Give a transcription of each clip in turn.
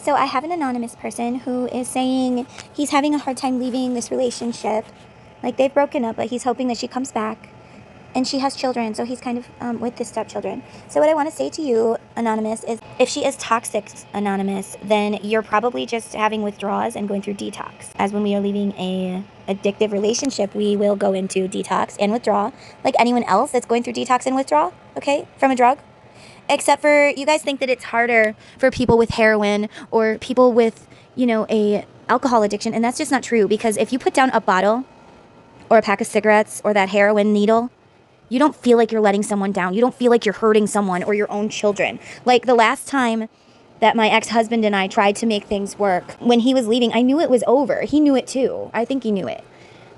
So I have an anonymous person who is saying he's having a hard time leaving this relationship. Like, they've broken up, but he's hoping that she comes back. And she has children, so he's kind of with the stepchildren. So what I want to say to you, Anonymous, is if she is toxic, Anonymous, then you're probably just having withdrawals and going through detox. As when we are leaving a addictive relationship, we will go into detox and withdrawal, like anyone else that's going through detox and withdrawal, okay, from a drug. Except for you guys think that it's harder for people with heroin or people with, a alcohol addiction, and that's just not true, because if you put down a bottle or a pack of cigarettes or that heroin needle, you don't feel like you're letting someone down. You don't feel like you're hurting someone or your own children. Like the last time that my ex-husband and I tried to make things work, when he was leaving, I knew it was over. He knew it too. I think he knew it.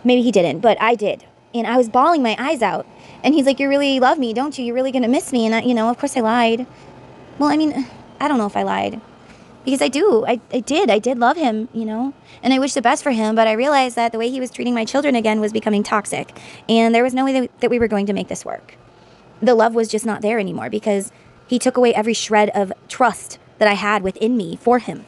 Maybe he didn't, but I did. And I was bawling my eyes out. And he's like, "You really love me, don't you? You're really going to miss me." And, of course I lied. Well, I don't know if I lied. Because I do. I did love him, and I wish the best for him, but I realized that the way he was treating my children again was becoming toxic, and there was no way that we were going to make this work. The love was just not there anymore because he took away every shred of trust that I had within me for him.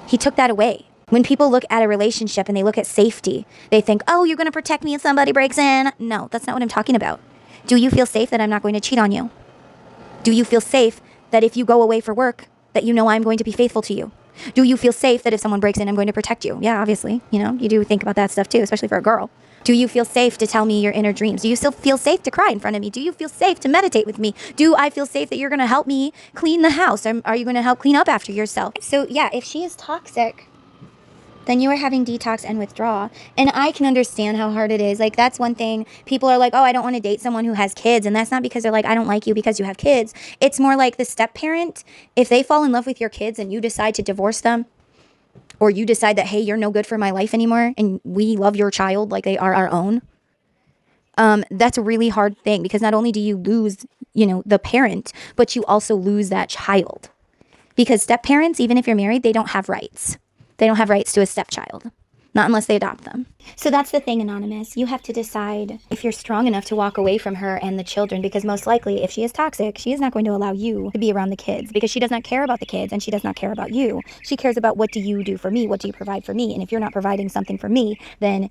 He took that away. When people look at a relationship and they look at safety, they think, "Oh, you're going to protect me if somebody breaks in." No, that's not what I'm talking about. Do you feel safe that I'm not going to cheat on you? Do you feel safe that if you go away for work, that I'm going to be faithful to you? Do you feel safe that if someone breaks in, I'm going to protect you? Yeah, obviously, you do think about that stuff too, especially for a girl. Do you feel safe to tell me your inner dreams? Do you still feel safe to cry in front of me? Do you feel safe to meditate with me? Do I feel safe that you're going to help me clean the house? Are you going to help clean up after yourself? So yeah, if she is toxic, then you are having detox and withdrawal. And I can understand how hard it is. Like, that's one thing. People are like, "Oh, I don't want to date someone who has kids." And that's not because they're like, "I don't like you because you have kids." It's more like the step parent. If they fall in love with your kids and you decide to divorce them, or you decide that, "Hey, you're no good for my life anymore, and we love your child like they are our own," that's a really hard thing, because not only do you lose, the parent, but you also lose that child. Because step parents, even if you're married, they don't have rights. They don't have rights to a stepchild, not unless they adopt them. So that's the thing, Anonymous. You have to decide if you're strong enough to walk away from her and the children, because most likely, if she is toxic, she is not going to allow you to be around the kids, because she does not care about the kids and she does not care about you. She cares about, what do you do for me? What do you provide for me? And if you're not providing something for me, then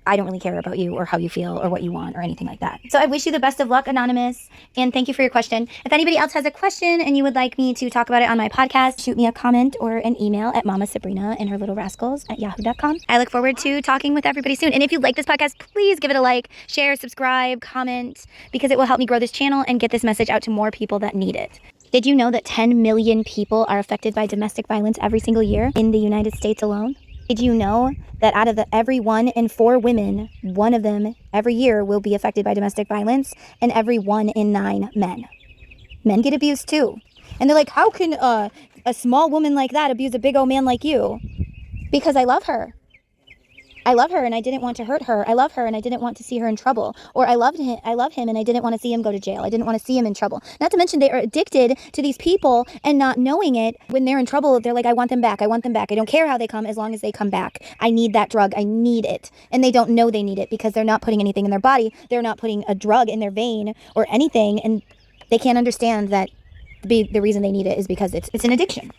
I don't really care about you or how you feel or what you want or anything like that. So I wish you the best of luck, Anonymous, and thank you for your question. If anybody else has a question and you would like me to talk about it on my podcast, shoot me a comment or an email at mamasabrina@yahoo.com. I look forward to talking with everybody soon. And if you like this podcast, please give it a like, share, subscribe, comment, because it will help me grow this channel and get this message out to more people that need it. Did you know that 10 million people are affected by domestic violence every single year in the United States alone? Did you know that out of every 1 in 4 women, one of them every year will be affected by domestic violence, and every 1 in 9 men? Men get abused too. And they're like, "How can a small woman like that abuse a big old man like you?" Because I love her. I love her and I didn't want to hurt her. I love her and I didn't want to see her in trouble. Or I love him and I didn't want to see him go to jail. I didn't want to see him in trouble. Not to mention they are addicted to these people and not knowing it. When they're in trouble, they're like, "I want them back. I want them back. I don't care how they come as long as they come back. I need that drug. I need it." And they don't know they need it because they're not putting anything in their body. They're not putting a drug in their vein or anything. And they can't understand that the reason they need it is because it's an addiction.